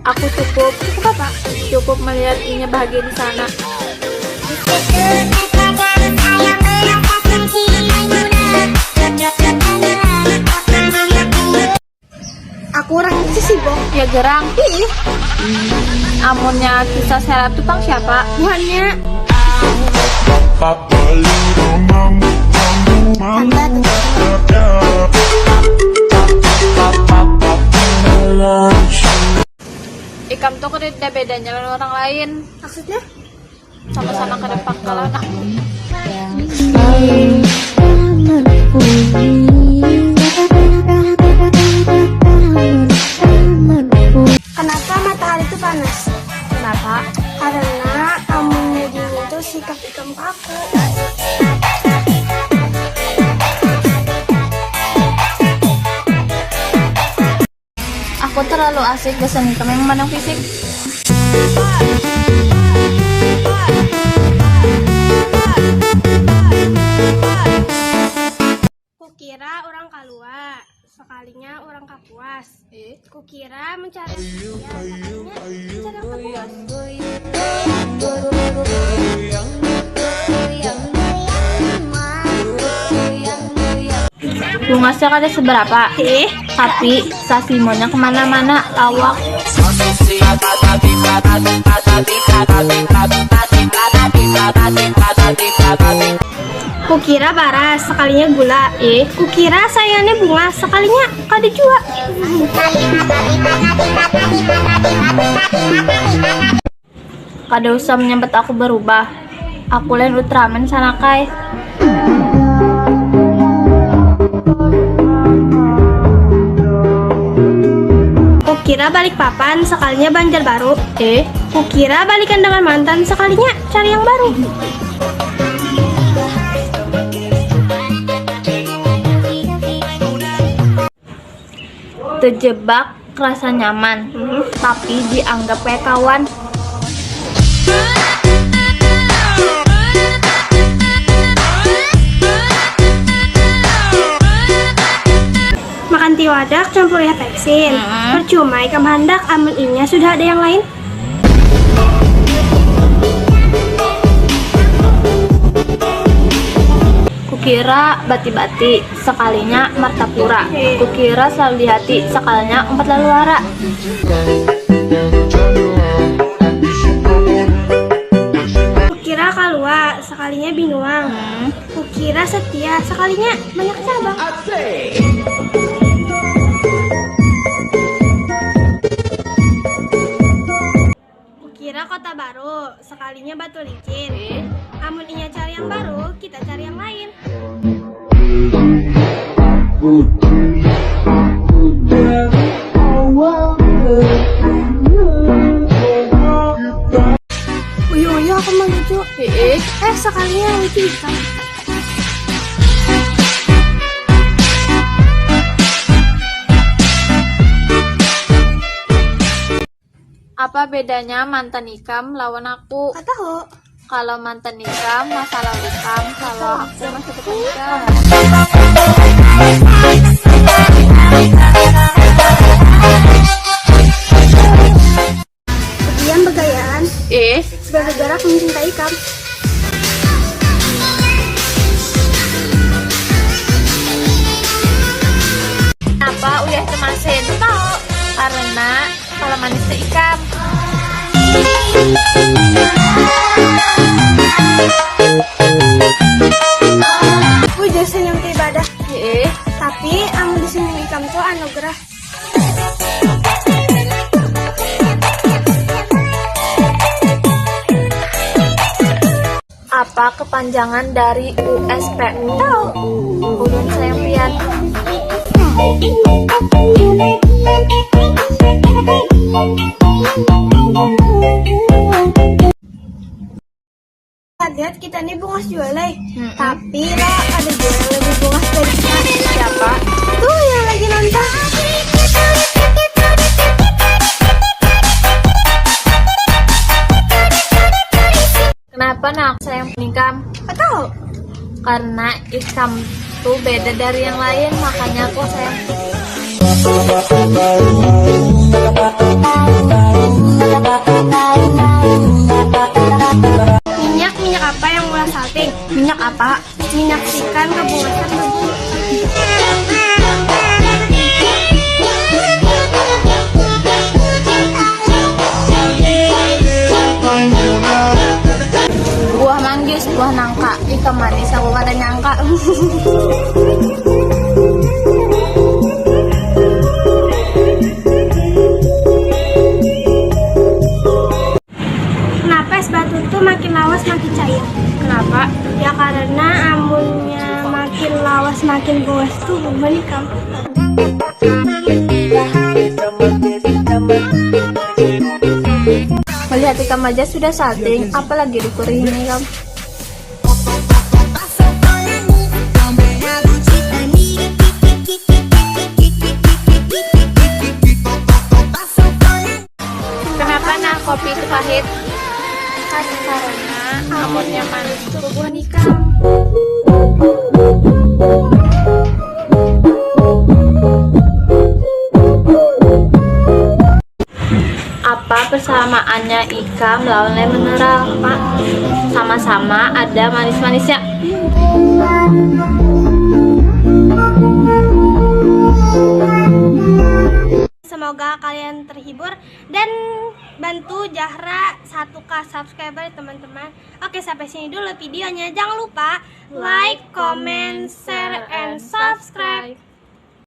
Aku cukup apa? Cukup melihat Inya bahagia di sana. Aku orang itu sih, Bong. Ya gerang. Amunnya kisah serap itu pang siapa? Bukannya Ikam tuh ada bedanya dengan orang lain. maksudnya? Sama-sama ke depan kalau anak. Kenapa matahari itu panas? Kenapa? Karena kamunya dingin itu sikap ikam ke aku. Aku terlalu asik keseni kami memandang fisik. Kukira orang kalua, sekalinya orang kapuas. Kukira mencari sekalinya mencari orang kapuas. Lumasnya kada seberapa, tapi sasimonya kemana-mana lawak. Kukira baras, sekalinya gula. Kukira sayangannya bunga, sekalinya kada jua. Kada usah menyambut aku berubah. Aku lain Ultraman sanakai. Kukira balik papan, sekalinya Banjarbaru. Kukira balikan dengan mantan, sekalinya cari yang baru. Terjebak rasa nyaman, tapi dianggap kayak kawan. Makan tiwadak campur ya peksin. Percuma ikam handak, amun inya sudah ada yang lain. Kukira bati-bati, sekalinya martapura. Kukira selalu di hati, sekalinya empat lalu wara. Kukira kalua, sekalinya binuang. Kukira setia, sekalinya banyak cabang. Kukira kota baru, sekalinya batu licin. Amun inya cari yang baru, kita cari yang lain. Uyuh, aku mau lucu. Sekalinya lucu ikan. Apa bedanya mantan ikam lawan aku? Gak tahu. Kalau mantan ikam, masalah ikam. Kalau aku masih depan ikam. Kemudian begayaan, gara-gara aku mencintai ikam. Kenapa uyah temasin? Tahu? Karena kalau manis ke ikam. Udah senyum ke ibadah. Tapi amun disenyum ikam tuh anugerah. Apa kepanjangan dari USPU? Tahu? Ulun sayang pian. Lihat kita nih bungas jualai. Tapi lah ada juga yang lebih bungas dari kita. Siapa? Tuh yang lagi nonton. Kenapa nak sayang ikam? Tahu? Karena ikam tuh beda dari yang lain, makanya aku sayang. Pak? Menyaksikan kepuasan berbunyi. Buah manggis, buah nangka, ikan manis aku kada nyangka. Kenapa es batu itu makin lawas makin cair? Kenapa? Ya karena amunnya makin lawas makin goes tuh menikam. Melihat ikan aja sudah salting, apalagi dikuri ini kam. Kenapa nah kopi itu pahit? Karena amunnya manis itu buah nikam. Apa persamaannya ikan melawan lemon mineral, Pak? Sama-sama ada manis-manisnya. Semoga kalian terhibur dan bantu Zahra 1K subscriber teman-teman. Oke, sampai sini dulu videonya. Jangan lupa like, comment, share, and subscribe.